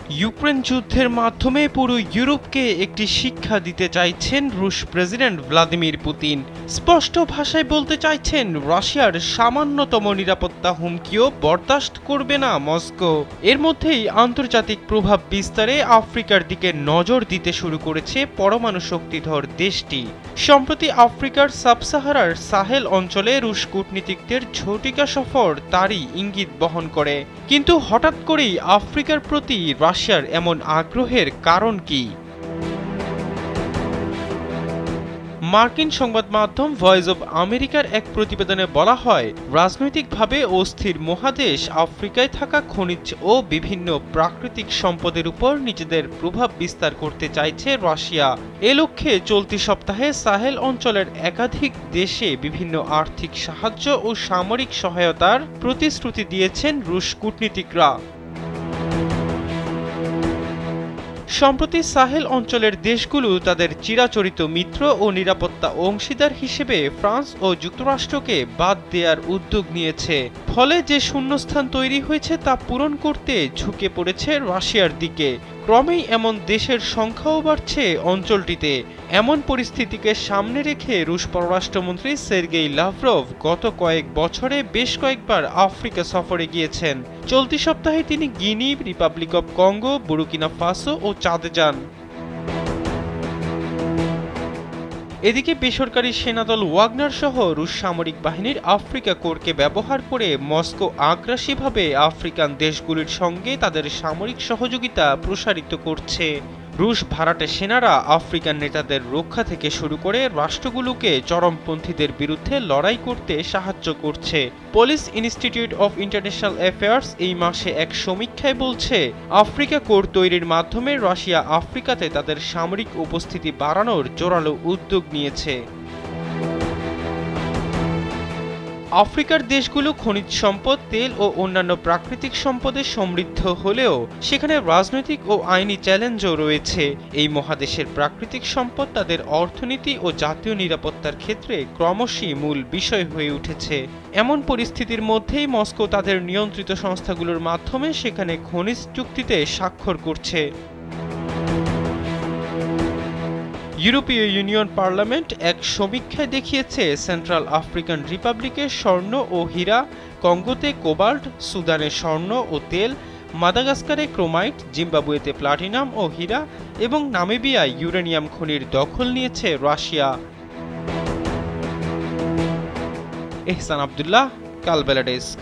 Ukraine যুদ্ধের মাধ্যমে পুরো ইউরোপকে একটি শিক্ষা দিতে চাইছেন রুশ প্রেসিডেন্ট ভ্লাদিমির পুতিন। স্পষ্ট ভাষায় বলতে চাইছেন, রাশিয়ার সামান্যতম নিরাপত্তা হুমকিও বরদাস্ত করবে না মস্কো। এর মধ্যেই আন্তর্জাতিক প্রভাব বিস্তারে আফ্রিকার দিকে নজর দিতে শুরু করেছে পরমাণু শক্তিধর দেশটি। সম্প্রতি আফ্রিকার সাবসাহারার সাহেল অঞ্চলে রুশ কূটনীতিকদের ঝটিকা সফর তারই ইঙ্গিত বহন করে। কিন্তু হঠাৎ করেই আফ্রিকার প্রতি রাশিয়ার এমন আগ্রহের কারণ কি? মার্কিন সংবাদ মাধ্যম ভয়েস অব আমেরিকার এক প্রতিবেদনে বলা হয়, রাজনৈতিকভাবে অস্থির মহাদেশ আফ্রিকায় থাকা খনিজ ও বিভিন্ন প্রাকৃতিক সম্পদের উপর নিজেদের প্রভাব বিস্তার করতে চাইছে রাশিয়া। এ লক্ষ্যে চলতি সপ্তাহে সাহেল অঞ্চলের একাধিক দেশে বিভিন্ন আর্থিক সাহায্য ও সামরিক সহায়তার প্রতিশ্রুতি দিয়েছেন রুশ কূটনীতিকরা। সম্প্রতি সাহেল অঞ্চলের দেশগুলো তাদের চিরাচরিত মিত্র ও নিরাপত্তা অংশীদার হিসেবে ফ্রান্স ও যুক্তরাষ্ট্রকে বাদ দেওয়ার উদ্যোগ নিয়েছে। ফলে যে শূন্যস্থান তৈরি হয়েছে তা পূরণ করতে ঝুঁকে পড়েছে রাশিয়ার দিকে। ক্রমেই এমন দেশের সংখ্যাও বাড়ছে অঞ্চলটিতে। এমন পরিস্থিতিকে সামনে রেখে রুশ পররাষ্ট্রমন্ত্রী সের্গেই লাভরভ গত কয়েক বছরে বেশ কয়েকবার আফ্রিকা সফরে গিয়েছেন। চলতি সপ্তাহে তিনি Guinea, Republic of Congo, Burkina Faso ও চাদে যান। এদিকে বেসরকারি সেনাদল ওয়াগনার সহ রুশ সামরিক বাহিনীর আফ্রিকা কোরকে ব্যবহার করে মস্কো আগ্রাসীভাবে আফ্রিকান দেশগুলির সঙ্গে তাদের সামরিক সহযোগিতা প্রসারিত করছে। রুশ ভাড়াটে সেনারা আফ্রিকান নেতাদের রক্ষা থেকে শুরু করে রাষ্ট্রগুলোকে চরমপন্থীদের বিরুদ্ধে লড়াই করতে সাহায্য করছে। Police institute of international affairs এই মাসে এক সমীক্ষায় বলছে, আফ্রিকা কোর তৈরির মাধ্যমে রাশিয়া আফ্রিকাতে তাদের সামরিক উপস্থিতি বাড়ানোর জোরালো উদ্যোগ নিয়েছে। আফ্রিকার দেশগুলো খনিজ সম্পদ, তেল ও অন্যান্য প্রাকৃতিক সম্পদে সমৃদ্ধ হলেও সেখানে রাজনৈতিক ও আইনি চ্যালেঞ্জও রয়েছে। এই মহাদেশের প্রাকৃতিক সম্পদ তাদের অর্থনীতি ও জাতীয় নিরাপত্তার ক্ষেত্রে ক্রমশই মূল বিষয় হয়ে উঠেছে। এমন পরিস্থিতির মধ্যেই মস্কো তাদের নিয়ন্ত্রিত সংস্থাগুলোর মাধ্যমে সেখানে খনিজ চুক্তিতে স্বাক্ষর করছে। ইউরোপীয় ইউনিয়ন পার্লামেন্ট এক সমীক্ষায় দেখিয়েছে, সেন্ট্রাল আফ্রিকান রিপাবলিকে স্বর্ণ ও হীরা, কঙ্গোতে কোবাল্ট, সুদানে স্বর্ণ ও তেল, মাদাগাস্কারে ক্রোমাইট, জিম্বাবুয়েতে প্লাটিনাম ও হীরা এবং নামিবিয়ায় ইউরেনিয়াম খনির দখল নিয়েছে রাশিয়া। এহসান আব্দুল্লাহ, কালবেলা ডেস্ক।